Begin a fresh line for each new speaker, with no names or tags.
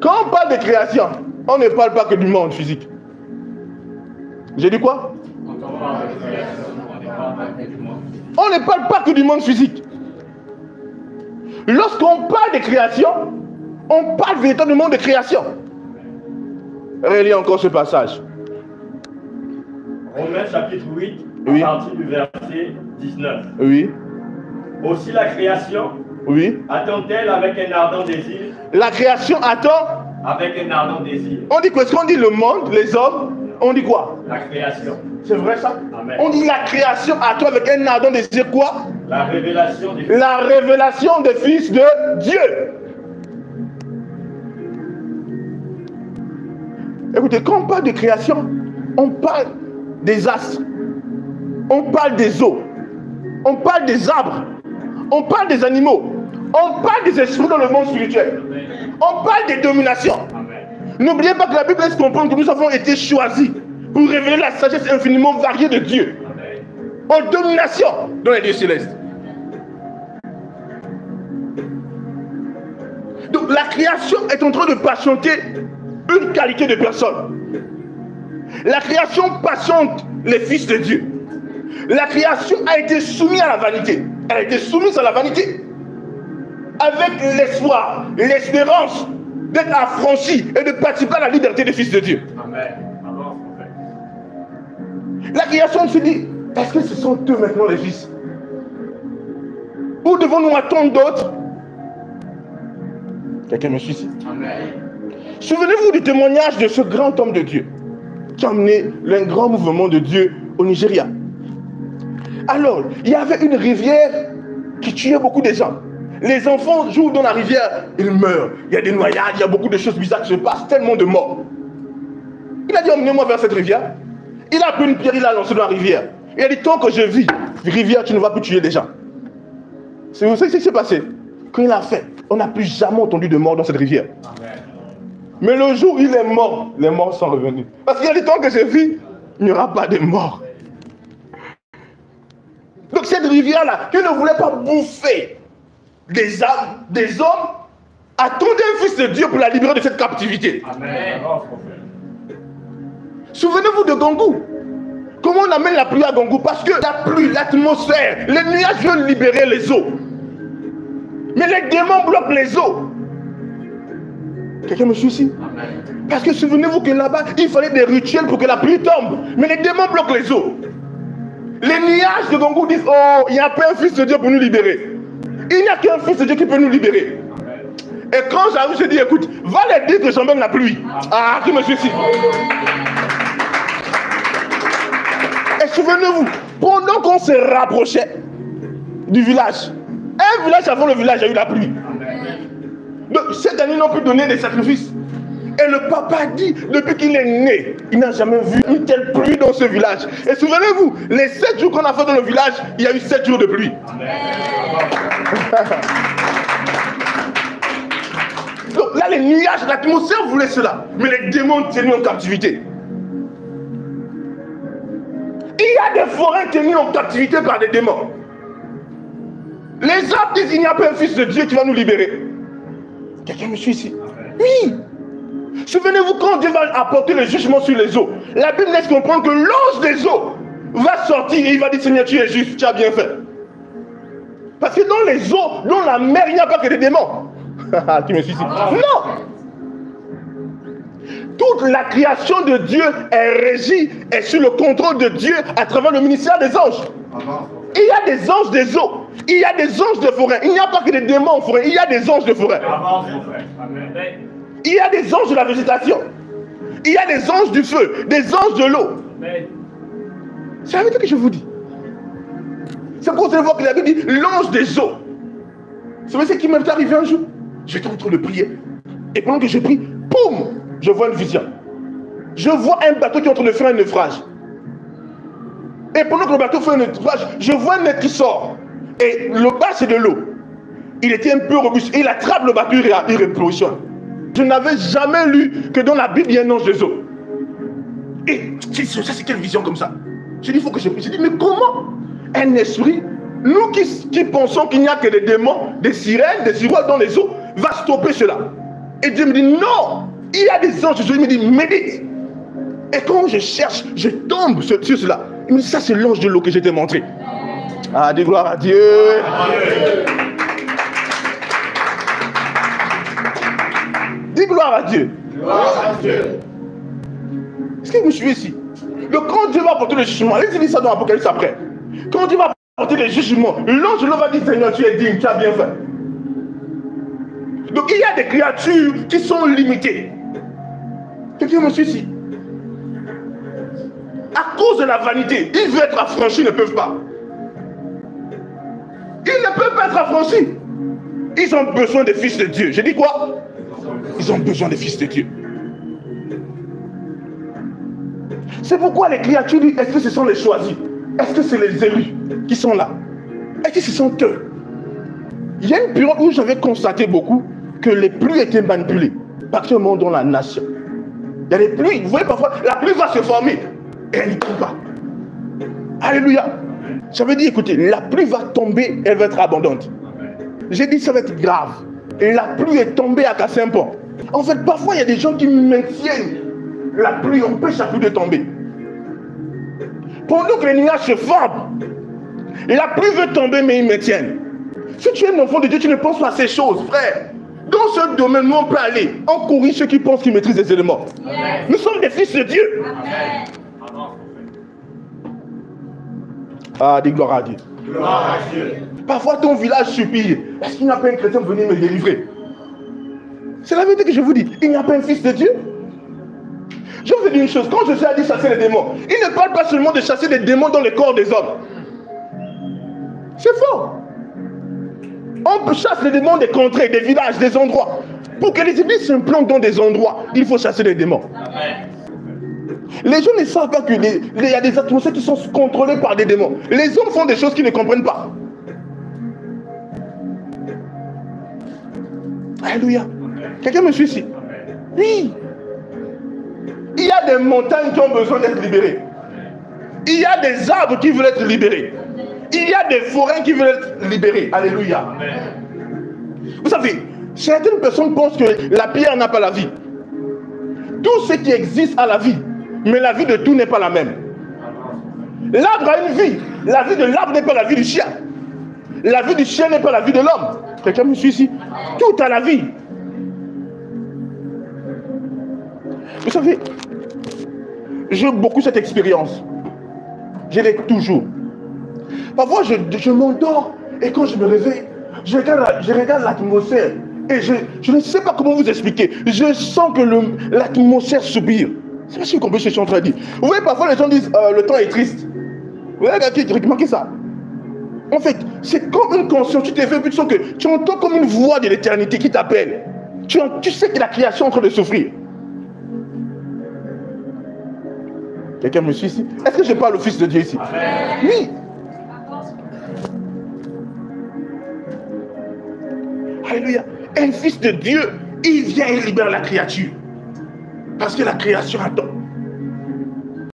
Quand on parle de création, on ne parle pas que du monde physique. J'ai dit quoi? On ne parle pas que du monde physique. Lorsqu'on parle de création, on parle véritablement de création. Relis encore ce passage.
Romains chapitre 8,
oui.
À partir du verset 19.
Oui.
Aussi la création,
oui,
attend-elle avec un ardent désir?
La création attend
avec un ardent désir.
On dit quoi? Est-ce qu'on dit le monde, les hommes? On dit quoi?
La création.
C'est vrai ça?
Amen.
On dit la création attend avec un ardent désir quoi?
La révélation des fils.
La révélation des fils de Dieu. Écoutez, quand on parle de création, on parle des astres, on parle des eaux, on parle des arbres, on parle des animaux, on parle des esprits dans le monde spirituel, on parle des dominations. N'oubliez pas que la Bible laisse comprendre que nous avons été choisis pour révéler la sagesse infiniment variée de Dieu en domination dans les dieux célestes. Donc la création est en train de patienter une qualité de personne. La création patiente les fils de Dieu. La création a été soumise à la vanité. Elle a été soumise à la vanité. Avec l'espoir, l'espérance d'être affranchie et de participer à la liberté des fils de Dieu.
Amen.
La création se dit, est-ce que ce sont eux maintenant les fils? Ou devons-nous attendre d'autres? Quelqu'un me suit ici? Souvenez-vous du témoignage de ce grand homme de Dieu qui a amené un grand mouvement de Dieu au Nigeria. Alors, il y avait une rivière qui tuait beaucoup de gens. Les enfants jouent dans la rivière, ils meurent. Il y a des noyades, il y a beaucoup de choses bizarres qui se passent, tellement de morts. Il a dit, emmenez-moi vers cette rivière. Il a pris une pierre, il l'a lancée dans la rivière. Il a dit, tant que je vis, rivière, tu ne vas plus tuer des gens. C'est vous savez ce qui s'est passé? Quand il a fait, on n'a plus jamais entendu de mort dans cette rivière. Amen. Mais le jour où il est mort, les morts sont revenus. Parce qu'il y a des temps que je vis, il n'y aura pas de mort. Donc cette rivière-là, qui ne voulait pas bouffer des âmes, des hommes, attendait un fils de Dieu pour la libérer de cette captivité.
Amen.
Souvenez-vous de Gongou. Comment on amène la pluie à Gongou? Parce que la pluie, l'atmosphère, les nuages veulent libérer les eaux. Mais les démons bloquent les eaux. Quelqu'un me suit ici? Parce que souvenez-vous que là-bas, il fallait des rituels pour que la pluie tombe. Mais les démons bloquent les eaux. Les nuages de Gongou disent, oh, il n'y a pas un fils de Dieu pour nous libérer. Il n'y a qu'un fils de Dieu qui peut nous libérer. Et quand j'arrive, je dis, écoute, va les dire que j'emmène la pluie. Ah, qui me suit ici? Et souvenez-vous, pendant qu'on se rapprochait du village, un village avant le village a eu la pluie. Donc cette année, ils n'ont pu donner des sacrifices. Et le papa dit, depuis qu'il est né, il n'a jamais vu une telle pluie dans ce village. Et souvenez-vous, les 7 jours qu'on a fait dans le village, il y a eu 7 jours de pluie. Donc là, les nuages, l'atmosphère voulait cela. Mais les démons tenus en captivité. Il y a des forêts tenues en captivité par des démons. Les arbres disent, il n'y a pas un fils de Dieu qui va nous libérer. Quelqu'un me suit ici? Oui. Souvenez-vous quand Dieu va apporter le jugement sur les eaux. La Bible laisse comprendre que l'ange des eaux va sortir et il va dire, Seigneur, tu es juste, tu as bien fait. Parce que dans les eaux, dans la mer, il n'y a pas que des démons. Tu me suis ici? Non. Toute la création de Dieu est régie et sous le contrôle de Dieu à travers le ministère des anges. Il y a des anges des eaux. Il y a des anges de forêt. Il n'y a pas que des démons en forêt. Il y a des anges de forêt. Il y a des anges de la végétation. Il y a des anges du feu. Des anges de l'eau. C'est la vérité que je vous dis. C'est pour ça que la Bible dit l'ange des eaux. Vous savez ce qui m'est arrivé un jour? J'étais en train de prier. Et pendant que je prie, boum, je vois une vision. Je vois un bateau qui est en train de faire un naufrage. Et pendant que le bateau fait un naufrage, je vois un être qui sort. Et le bas, c'est de l'eau. Il était un peu robuste. Et il attrape le bateau, il replosionne. Je n'avais jamais lu que dans la Bible, il y a un ange des eaux. Et ça, c'est quelle vision comme ça? J'ai dit, il faut que je prie. J'ai dit, mais comment un esprit, nous qui pensons qu'il n'y a que des démons, des sirènes, des irois dans les eaux, va stopper cela? Et Dieu me dit, non, il y a des anges. Il me dit, médite. Et quand je cherche, je tombe sur cela. Il me dit, ça c'est l'ange de l'eau que je t'ai montré. Ah, dis gloire à Dieu. Dis gloire à Dieu.
Gloire à Dieu.
Est-ce que vous me suivez ici? Donc quand Dieu va apporter le jugement, allez-y, dit ça dans l'Apocalypse après. Quand Dieu va apporter le jugement, l'ange de l'eau va dire, Seigneur, tu es digne, tu as bien fait. Donc il y a des créatures qui sont limitées. Quelqu'un me suit ici? À cause de la vanité, ils veulent être affranchis, ils ne peuvent pas. Ils ne peuvent pas être affranchis. Ils ont besoin des fils de Dieu. Je dis quoi? Ils ont besoin des fils de Dieu. C'est pourquoi les créatures disent, est-ce que ce sont les choisis? Est-ce que c'est les élus qui sont là? Est-ce que ce sont eux? Il y a une période où j'avais constaté beaucoup que les pluies étaient manipulées, particulièrement dans la nation. Il y a des pluies, vous voyez parfois, la pluie va se former et elle n'y tombe pas. Alléluia. J'avais dit, écoutez, la pluie va tomber, elle va être abondante. J'ai dit, ça va être grave. Et la pluie est tombée à casser un pont. En fait, parfois, il y a des gens qui maintiennent la pluie, empêche la pluie de tomber. Pendant que les nuages se forment, la pluie veut tomber, mais ils maintiennent. Si tu es un enfant de Dieu, tu ne penses pas à ces choses, frère. Dans ce domaine, nous, on peut aller. On corrige ceux qui pensent qu'ils maîtrisent les éléments. Yes. Nous sommes des fils de Dieu. Amen. Ah, dis gloire à Dieu.
Gloire à Dieu.
Parfois, ton village supplie. Est-ce qu'il n'y a pas un chrétien pour venir me délivrer? C'est la vérité que je vous dis. Il n'y a pas un fils de Dieu. Je vous ai dit une chose. Quand Jésus a dit chasser les démons, il ne parle pas seulement de chasser des démons dans le corps des hommes. C'est faux. On chasse les démons des contrées, des villages, des endroits. Pour que les églises s'implantent dans des endroits, il faut chasser les démons. Amen. Les gens ne savent pas qu'il y a des atmosphères qui sont contrôlées par des démons. Les hommes font des choses qu'ils ne comprennent pas. Alléluia. Quelqu'un me suit ici? Oui. Il y a des montagnes qui ont besoin d'être libérées. Il y a des arbres qui veulent être libérés. Il y a des forêts qui veulent être libérées. Alléluia. Vous savez, certaines personnes pensent que la pierre n'a pas la vie. Tout ce qui existe a la vie. Mais la vie de tout n'est pas la même. L'arbre a une vie. La vie de l'arbre n'est pas la vie du chien. La vie du chien n'est pas la vie de l'homme. Quelqu'un me suit ici? Tout a la vie. Vous savez, j'ai beaucoup cette expérience. Je l'ai toujours. Parfois, je m'endors et quand je me réveille, je regarde l'atmosphère et je ne sais pas comment vous expliquer. Je sens que l'atmosphère soupire. C'est pas si vous comprenez ce que je suis en train de dire. Vous voyez, parfois les gens disent le temps est triste. Vous voyez, remarquez ça. En fait, c'est comme une conscience. Tu t'es fait, puis tu sens que tu entends comme une voix de l'éternité qui t'appelle. Tu sais que la création est en train de souffrir. Quelqu'un me suit ici? Est-ce que je parle au Fils de Dieu ici? Amen. Oui. Alléluia. Un fils de Dieu, il vient et libère la créature. Parce que la création attend.